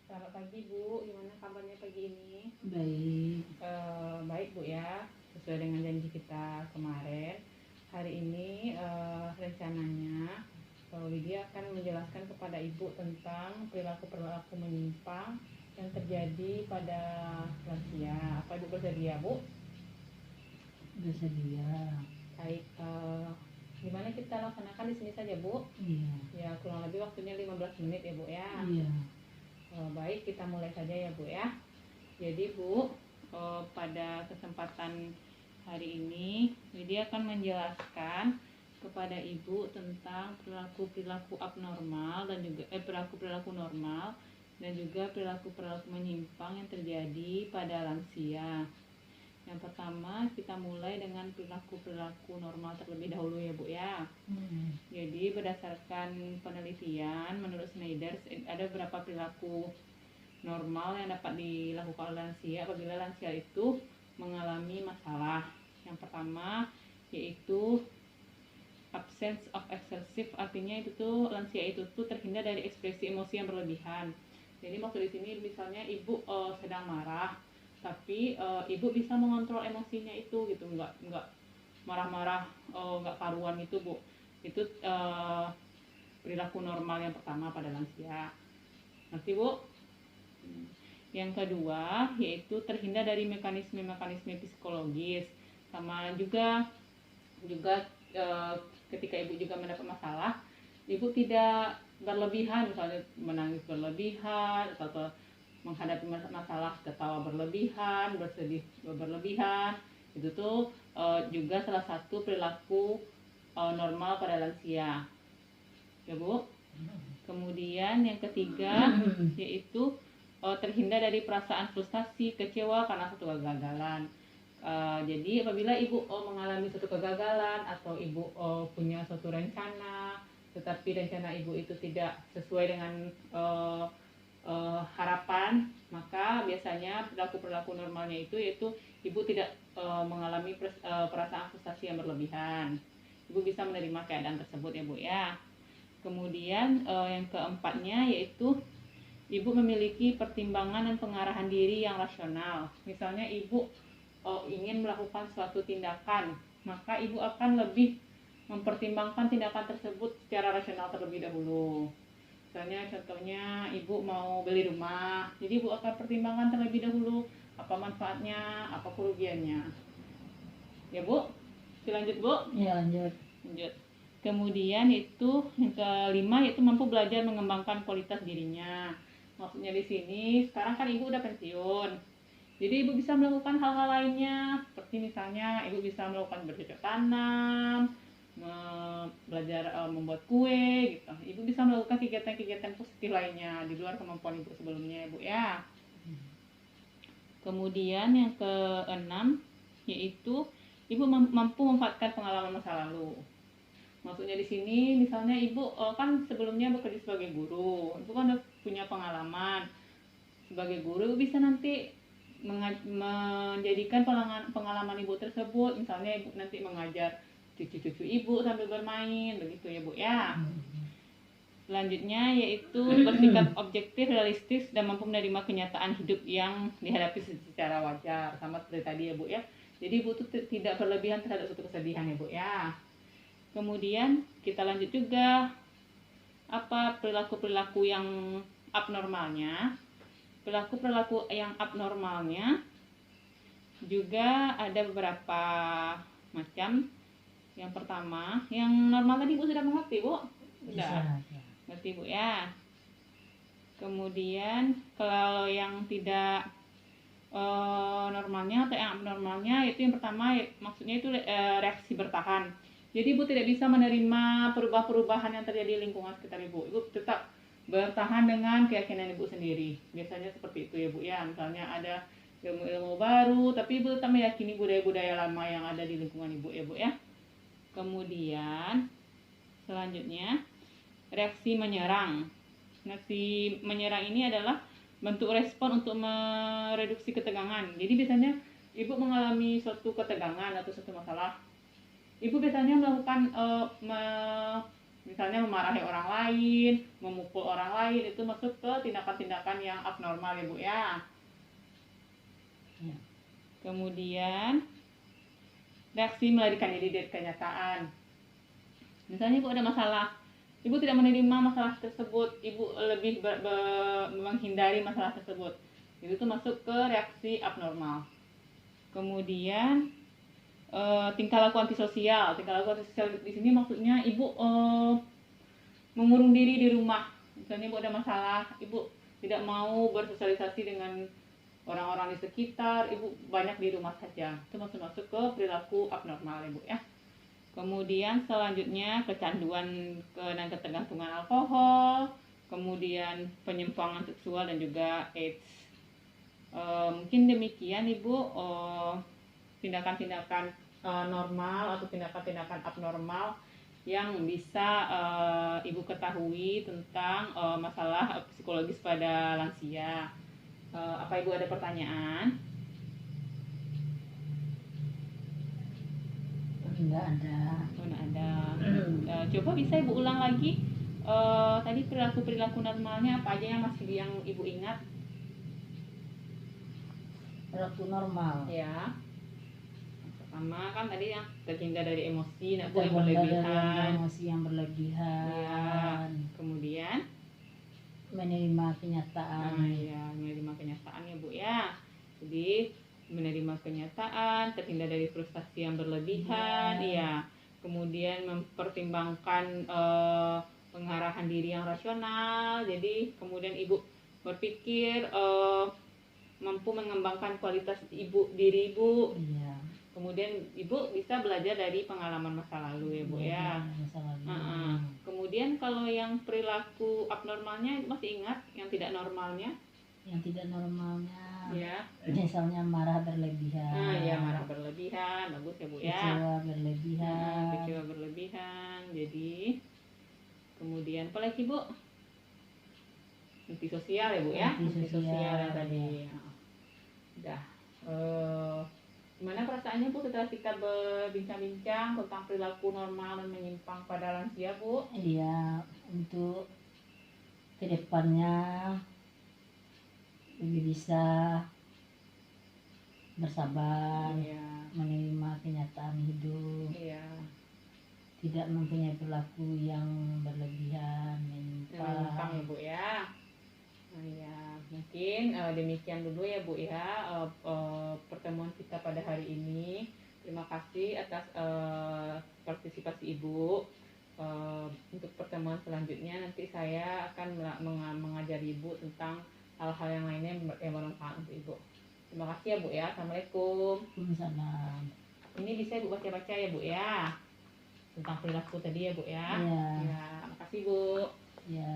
Selamat pagi Bu, gimana kabarnya pagi ini? Baik. Baik Bu ya, sesuai dengan janji kita kemarin. Hari ini rencananya Lydia akan menjelaskan kepada Ibu tentang perilaku-perilaku menyimpang yang terjadi pada lansia. Apa Ibu bersedia Bu? Bersedia. Baik, gimana kita laksanakan di sini saja Bu? Iya. Ya kurang lebih waktunya 15 menit ya Bu ya. Iya. Baik, kita mulai saja ya Bu ya. Jadi Bu, pada kesempatan hari ini Lydia akan menjelaskan kepada Ibu tentang perilaku-perilaku abnormal dan juga perilaku-perilaku normal dan juga perilaku-perilaku menyimpang yang terjadi pada lansia. Yang pertama kita mulai dengan perilaku-perilaku normal terlebih dahulu ya Bu ya. Jadi berdasarkan penelitian menurut Schneider ada beberapa perilaku normal yang dapat dilakukan oleh lansia apabila lansia itu mengalami masalah. Yang pertama yaitu absence of excessive, artinya itu tuh lansia itu tuh terhindar dari ekspresi emosi yang berlebihan. Jadi maksud di sini misalnya ibu sedang marah, tapi ibu bisa mengontrol emosinya itu gitu, nggak marah-marah nggak karuan gitu Bu. Itu perilaku normal yang pertama pada lansia. Ngerti Bu? Yang kedua yaitu terhindar dari mekanisme-mekanisme psikologis, sama juga ketika ibu juga mendapat masalah, ibu tidak berlebihan, misalnya menangis berlebihan atau menghadapi masalah ketawa berlebihan, bersedih berlebihan. Itu tuh juga salah satu perilaku normal pada lansia ya Bu. Kemudian yang ketiga yaitu terhindar dari perasaan frustasi, kecewa karena suatu kegagalan. Jadi apabila ibu mengalami suatu kegagalan atau ibu punya suatu rencana, tetapi rencana ibu itu tidak sesuai dengan harapan, maka biasanya perilaku-perilaku normalnya itu yaitu ibu tidak mengalami perasaan frustasi yang berlebihan. Ibu bisa menerima keadaan tersebut ya Bu ya. Kemudian yang keempatnya yaitu ibu memiliki pertimbangan dan pengarahan diri yang rasional. Misalnya ibu ingin melakukan suatu tindakan, maka ibu akan lebih mempertimbangkan tindakan tersebut secara rasional terlebih dahulu. Misalnya contohnya ibu mau beli rumah, jadi ibu akan pertimbangkan terlebih dahulu apa manfaatnya, apa kerugiannya. Ya Bu, lanjut Bu? Ya, lanjut. Kemudian itu yang kelima yaitu mampu belajar mengembangkan kualitas dirinya. Maksudnya di sini sekarang kan ibu udah pensiun, jadi ibu bisa melakukan hal-hal lainnya seperti misalnya ibu bisa melakukan bercocok tanam, belajar membuat kue gitu. Ibu bisa melakukan kegiatan-kegiatan positif lainnya di luar kemampuan ibu sebelumnya ibu ya. Kemudian yang keenam yaitu ibu mampu memanfaatkan pengalaman masa lalu. Maksudnya di sini misalnya ibu kan sebelumnya bekerja sebagai guru, ibu kan udah punya pengalaman sebagai guru, ibu bisa nanti menjadikan pengalaman ibu tersebut, misalnya ibu nanti mengajar cucu-cucu ibu sambil bermain begitu ya Bu ya. Selanjutnya yaitu bersikap objektif, realistis dan mampu menerima kenyataan hidup yang dihadapi secara wajar, sama seperti tadi ya Bu ya. Jadi ibu tuh tidak berlebihan terhadap suatu kesedihan ya Bu ya. Kemudian kita lanjut juga apa perilaku-perilaku yang abnormalnya. Perilaku-perilaku yang abnormalnya juga ada beberapa macam. Yang pertama, yang normal tadi Bu sudah mengerti Bu? Sudah. Ngerti Bu ya. Kemudian kalau yang tidak normalnya atau yang abnormalnya itu yang pertama maksudnya itu reaksi bertahan. Jadi ibu tidak bisa menerima perubahan-perubahan yang terjadi di lingkungan sekitar ibu. Ibu tetap bertahan dengan keyakinan ibu sendiri. Biasanya seperti itu ya Bu ya. Misalnya ada ilmu-ilmu baru, tapi ibu tetap meyakini budaya-budaya lama yang ada di lingkungan ibu ya Bu ya. Kemudian selanjutnya reaksi menyerang. Reaksi menyerang ini adalah bentuk respon untuk mereduksi ketegangan. Jadi biasanya ibu mengalami suatu ketegangan atau suatu masalah, ibu biasanya melakukan Misalnya memarahi orang lain, memukul orang lain, itu masuk ke tindakan-tindakan yang abnormal ya Bu ya. Ya. Kemudian reaksi melarikan diri dari kenyataan. Misalnya Ibu ada masalah, Ibu tidak menerima masalah tersebut, Ibu lebih menghindari masalah tersebut. Itu tuh masuk ke reaksi abnormal. Kemudian tingkah laku antisosial. Tingkah laku antisosial di sini maksudnya Ibu mengurung diri di rumah. Misalnya Ibu ada masalah, Ibu tidak mau bersosialisasi dengan orang-orang di sekitar, Ibu banyak di rumah saja. Itu masuk ke perilaku abnormal Ibu ya. Kemudian selanjutnya kecanduan dan ketergantungan alkohol, kemudian penyimpangan seksual dan juga AIDS. Mungkin demikian Ibu tindakan-tindakan normal atau tindakan-tindakan abnormal yang bisa Ibu ketahui tentang masalah psikologis pada lansia. Apa Ibu ada pertanyaan? Enggak ada. Enggak ada. Coba bisa Ibu ulang lagi. Tadi perilaku normalnya apa aja yang Ibu ingat? Perilaku normal. Ya. Pertama kan tadi yang terhindar dari emosi, tidak boleh Terhindar dari berlebihan. emosi yang berlebihan. Ya. Kemudian Menerima kenyataan. ya, menerima kenyataan ya Bu ya. Jadi menerima kenyataan, terhindar dari frustasi yang berlebihan, ya. Kemudian mempertimbangkan pengarahan diri yang rasional. Jadi kemudian Ibu berpikir mampu mengembangkan kualitas diri Ibu. Iya. Kemudian Ibu bisa belajar dari pengalaman masa lalu ya Bu ya. Masa lalu. Kemudian kalau yang perilaku abnormalnya masih ingat yang tidak normalnya? Yang tidak normalnya. Ya. Misalnya marah berlebihan. Ya marah berlebihan, bagus ya Bu ya. Kecewa berlebihan. Kecewa berlebihan. Jadi kemudian apa lagi Bu? Antisosial ya Bu ya. Antisosial yang tadi. Udah. Gimana perasaannya Bu setelah kita berbincang-bincang tentang perilaku normal dan menyimpang pada lansia Bu? Iya, untuk kedepannya lebih bisa bersabar, menerima kenyataan hidup, tidak mempunyai perilaku yang berlebihan, menyimpang ya Bu ya. Mungkin demikian dulu ya Bu ya pertemuan kita pada hari ini. Terima kasih atas partisipasi Ibu. Untuk pertemuan selanjutnya nanti saya akan mengajari Ibu tentang hal-hal yang lainnya yang bermanfaat untuk Ibu. Terima kasih ya Bu ya. Assalamualaikum. Waalaikumsalam. Ini bisa Ibu baca-baca ya Bu ya tentang perilaku tadi ya Bu ya. Iya. Ya, makasih Bu. Ya.